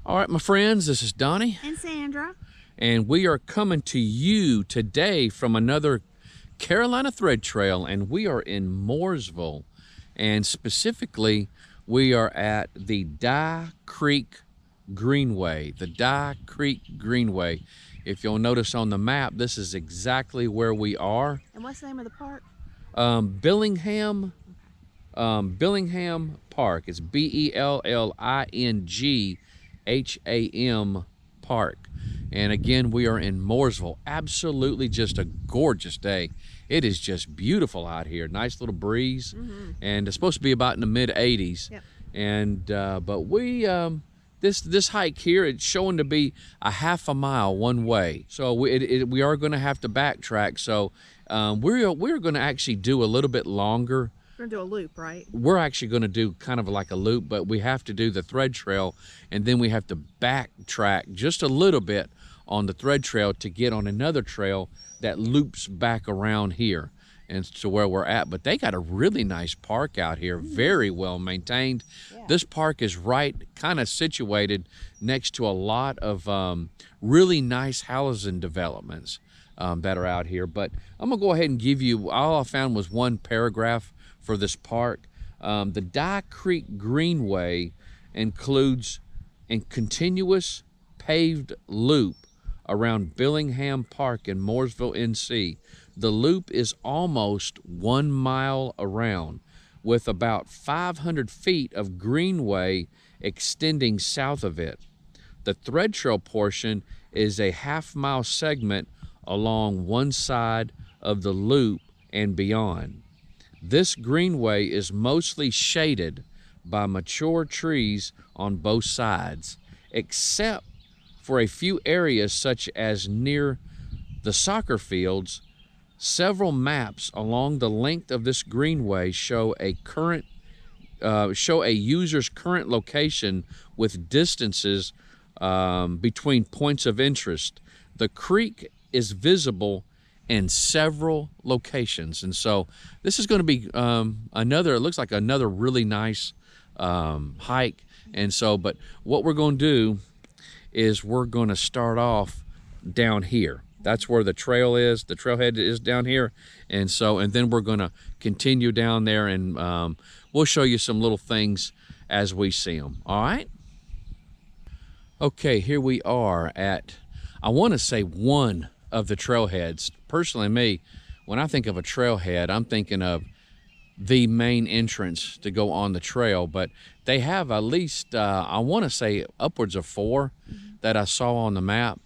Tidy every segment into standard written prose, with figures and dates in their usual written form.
All right, my friends, this is Donnie. And Sandra. And we are coming to you today from another Carolina Thread Trail, and we are in Mooresville. And specifically, we are at the Dye Creek Greenway, the Dye Creek Greenway. If you'll notice on the map, this is exactly where we are. And what's the name of the park? Billingham Park. It's Bellingsham Park. And again, we are in Mooresville. Absolutely just a gorgeous day. It is just beautiful out here. Nice little breeze. And it's supposed to be about in the mid 80s. Yep. And but we this hike here, it's showing to be a half a mile one way. So we are going to have to backtrack. So we're going to actually do a little bit longer. We're going to do a loop, right? We're actually going to do kind of like a loop, but we have to do the thread trail, and then we have to backtrack just a little bit on the thread trail to get on another trail that loops back around here and to where we're at. But they got a really nice park out here, very well maintained. Yeah. This park is right kind of situated next to a lot of really nice housing developments that are out here. But I'm gonna go ahead and give you, all I found was one paragraph for this park. The Dye Creek Greenway includes a continuous paved loop around Billingham Park in Mooresville, N.C. The loop is almost 1 mile around, with about 500 feet of greenway extending south of it. The thread trail portion is a half-mile segment along one side of the loop and beyond. This greenway is mostly shaded by mature trees on both sides, except for a few areas such as near the soccer fields. Several maps along the length of this greenway show a user's current location with distances between points of interest. The creek is visible in several locations, and so this is going to be it looks like another really nice hike. And so, but what we're going to do is we're going to start off down here. That's where the trail is. The trailhead is down here, and then we're going to continue down there, and we'll show you some little things as we see them. All right. Okay, here we are at, I want to say, one of the trailheads. Personally, me, when I think of a trailhead, I'm thinking of the main entrance to go on the trail, but they have at least I want to say upwards of 4 that I saw on the map.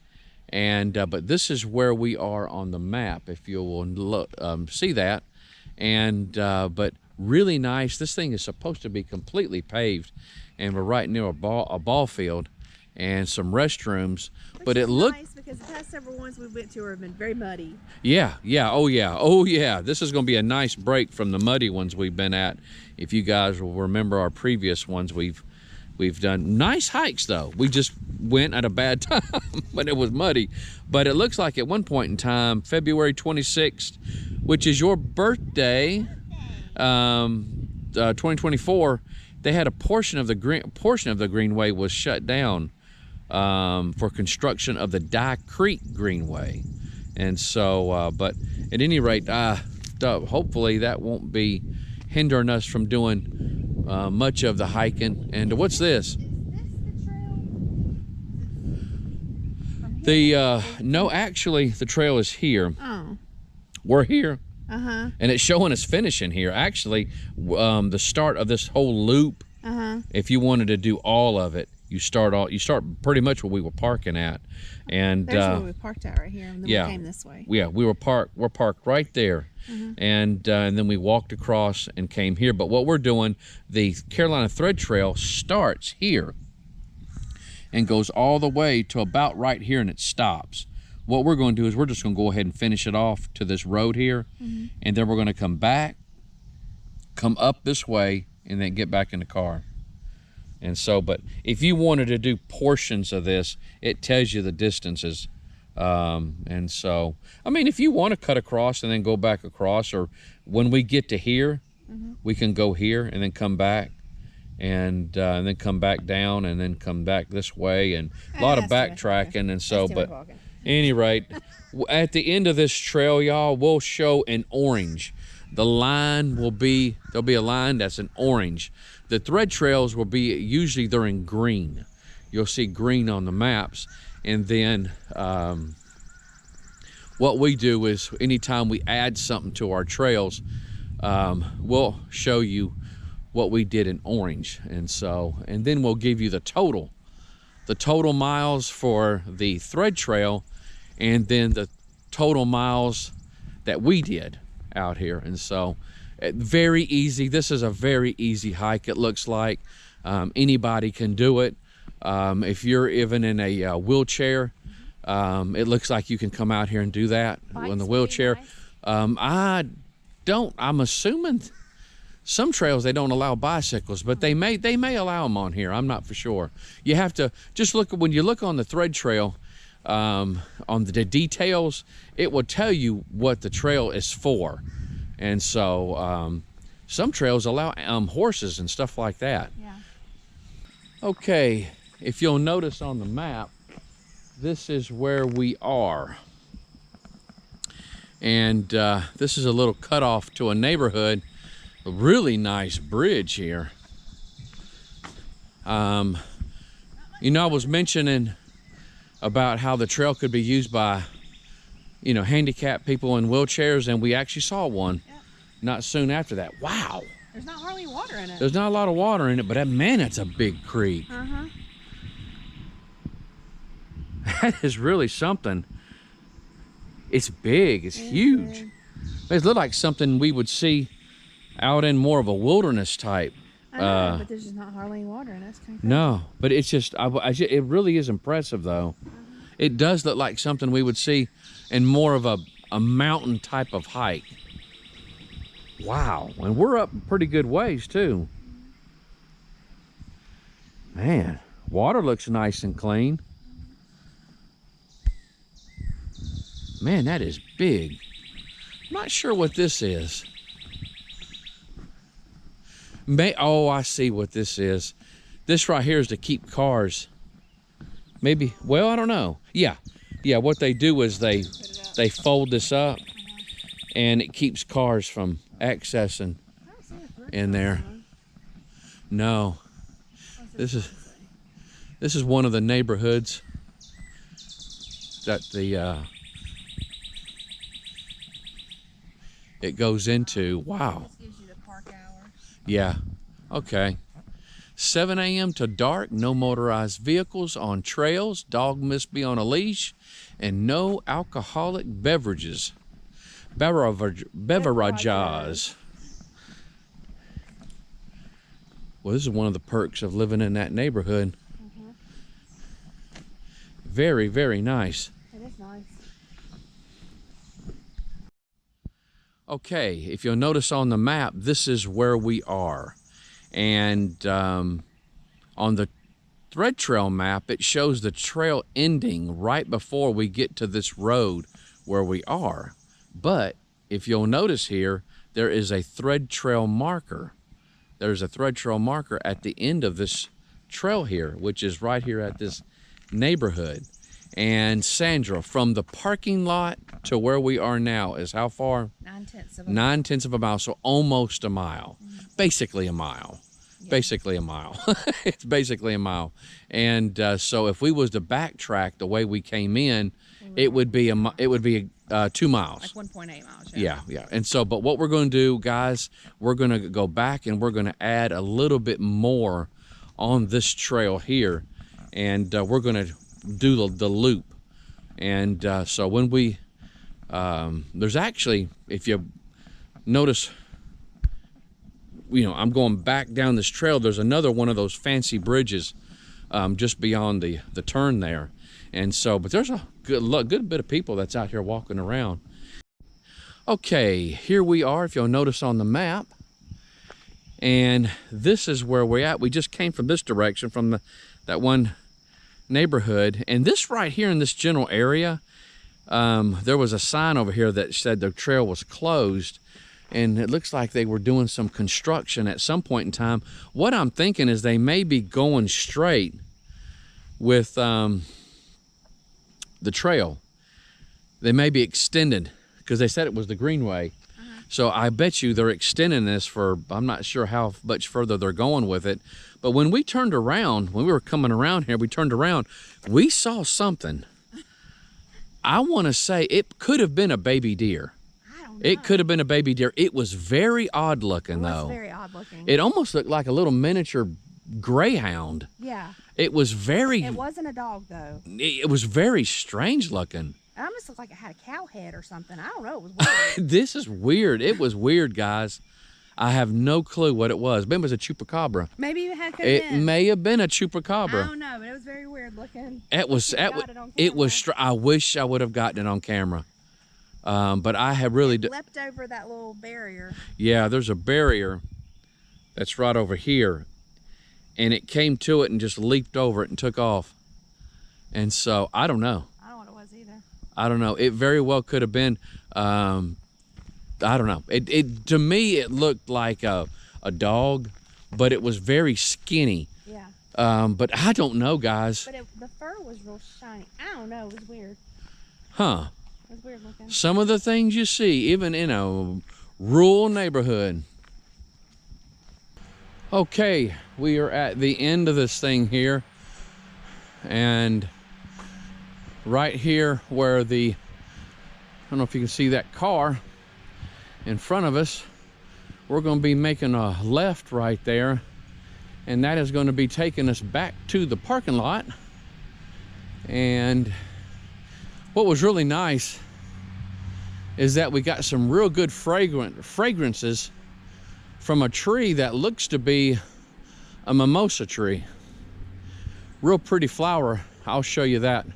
And but this is where we are on the map, if you will look, see that. And but really nice. This thing is supposed to be completely paved, and we're right near a ball field and some restrooms. But it looked nice because the past several ones we went to have been very muddy. Yeah, oh yeah. This is going to be a nice break from the muddy ones we've been at. If you guys will remember our previous ones, we've done nice hikes though. We just went at a bad time when it was muddy. But it looks like at one point in time, February 26th, which is your birthday, 2024, they had a portion of the greenway was shut down for construction of the Dye Creek Greenway. And so, but at any rate, hopefully that won't be hindering us from doing much of the hiking. And what's this? No, actually, the trail is here. Oh. We're here. And it's showing us finishing here. Actually, the start of this whole loop, if you wanted to do all of it, you start pretty much where we were parking at. And there's where we parked at right here, and then we came this way. Yeah, we're parked right there. And then we walked across and came here. But what we're doing, the Carolina Thread Trail starts here and goes all the way to about right here, and it stops. What we're going to do is we're just going to go ahead and finish it off to this road here, and then we're going to come back, come up this way, and then get back in the car. And so, but if you wanted to do portions of this, it tells you the distances. And so, I mean, if you want to cut across and then go back across, or when we get to here, we can go here and then come back and then come back down and then come back this way, and a lot of backtracking. And so, but any rate, at the end of this trail, y'all, we'll show an orange. The line will be, there'll be a line that's an orange. The thread trails will be, usually they're in green. You'll see green on the maps. And then what we do is anytime we add something to our trails, we'll show you what we did in orange. And so, and then we'll give you the total miles for the thread trail, and then the total miles that we did out here. And so very easy. This is a very easy hike, it looks like. Anybody can do it. If you're even in a wheelchair, it looks like you can come out here and do that in the wheelchair. I'm assuming some trails they don't allow bicycles, but they may allow them on here. I'm not for sure. You have to just look, when you look on the thread trail, on the details, it will tell you what the trail is for. And so some trails allow horses and stuff like that. Yeah. Okay, if you'll notice on the map, this is where we are. And this is a little cutoff to a neighborhood. A really nice bridge here. You know, I was mentioning about how the trail could be used by, you know, handicapped people in wheelchairs, and we actually saw one not soon after that. Wow. There's not hardly water in it. There's not a lot of water in it, but man, that's a big creek. Uh-huh. That is really something. It's big, it's huge. It looks like something we would see out in more of a wilderness type. I know, but there's just not hardly any water in it. No, but it's just, it really is impressive though. It does look like something we would see in more of a mountain type of hike. Wow, and we're up pretty good ways too. Man, water looks nice and clean. Man, that is big. I'm not sure what this is. Oh, I see what this is. This right here is to keep cars. Maybe, well, I don't know. Yeah, what they do is they fold this up, and it keeps cars from accessing in there. No, this is one of the neighborhoods that it goes into. Wow. This gives you the park hour. Yeah. Okay. 7 a.m. to dark, no motorized vehicles on trails, dog must be on a leash, and no alcoholic beverages. Beverages. Well, this is one of the perks of living in that neighborhood. Very, very nice. It is nice. Okay, if you'll notice on the map, this is where we are. And on the thread trail map, it shows the trail ending right before we get to this road where we are. But if you'll notice here, there is a thread trail marker. There's a thread trail marker at the end of this trail here, which is right here at this neighborhood. And Sandra, from the parking lot to where we are now is how far? 9/10 of a mile. 9/10 of a mile, so almost a mile. Basically a mile. Yeah. Basically a mile. It's basically a mile. And so if we was to backtrack the way we came in, it would be 2 miles. Like 1.8 miles. Yeah. And so, but what we're going to do, guys, we're going to go back and we're going to add a little bit more on this trail here, and we're going to do the loop. And so when we there's actually, if you notice, you know, I'm going back down this trail, there's another one of those fancy bridges just beyond the turn there. And so, but there's a good bit of people that's out here walking around. Okay, here we are, if you'll notice on the map, and this is where we're at. We just came from this direction, from that one neighborhood, and this right here in this general area, there was a sign over here that said the trail was closed, and it looks like they were doing some construction at some point in time. What I'm thinking is they may be going straight with the trail. They may be extended because they said it was the Greenway. So I bet you they're extending this for, I'm not sure how much further they're going with it. But when we turned around, when we were coming around here, we turned around, we saw something. I want to say it could have been a baby deer. I don't know. It could have been a baby deer. It was very odd looking, It was though. very odd looking. It almost looked like a little miniature greyhound. Yeah. It was very, It wasn't a dog, though. it was very strange looking. It almost looked like it had a cow head or something. I don't know. It was weird. This is weird. It was weird, guys. I have no clue what it was. Maybe it was a chupacabra. Maybe it had It been. may have been a I chupacabra. don't know, but it was very weird looking. It was. Got it on It was. camera. I wish I would have gotten it on camera. But I have really. Leapt over that little barrier. Yeah, there's a barrier that's right over here, and it came to it and just leaped over it and took off. And so I don't know. I don't know what it was either. I don't know. It very well could have been. I don't know. It to me it looked like a dog, but it was very skinny. Yeah. But I don't know, guys. But the fur was real shiny. I don't know. It was weird. Huh? It was weird looking. Some of the things you see, even in a rural neighborhood. Okay, we are at the end of this thing here, and right here where I don't know if you can see that car in front of us, we're going to be making a left right there, and that is going to be taking us back to the parking lot. And what was really nice is that we got some real good fragrances from a tree that looks to be a mimosa tree. Real pretty flower. I'll show you that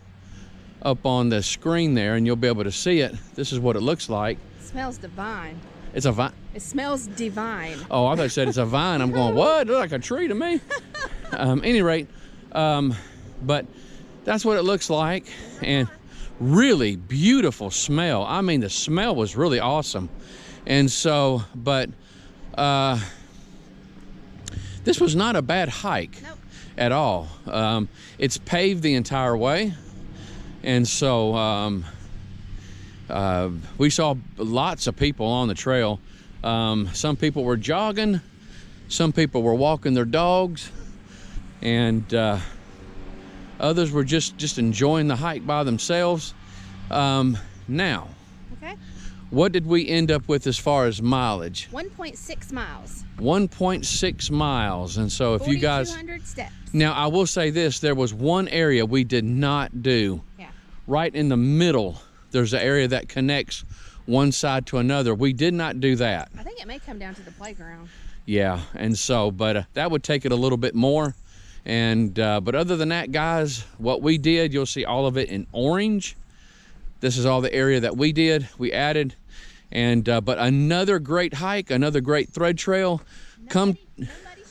up on the screen there, and you'll be able to see it. This is what it looks like. It smells divine. It's a vine. It smells divine. Oh, I thought you said it's a vine. I'm going, what? It looks like a tree to me. Any rate, but that's what it looks like, and really beautiful smell. I mean, the smell was really awesome. And so, but this was not a bad hike. Nope. At all. It's paved the entire way, and so we saw lots of people on the trail. Some people were jogging, some people were walking their dogs, and others were just enjoying the hike by themselves. Now, Okay. what did we end up with as far as mileage? 1.6 miles. 1.6 miles. And so if you guys, 4,200 steps. now I will say this, there was one area we did not do. Yeah. Right in the middle, there's an area that connects one side to another. We did not do that. I think it may come down to the playground. Yeah, and so, but that would take it a little bit more. And but other than that, guys, what we did, you'll see all of it in orange. This is all the area that we did, we added. And but another great hike, another great thread trail. No muddy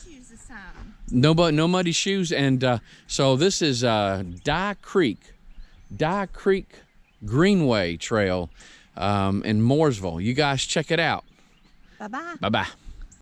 shoes this time. No muddy shoes. And so this is Dye Creek Greenway Trail in Mooresville. You guys check it out. Bye-bye. Bye-bye.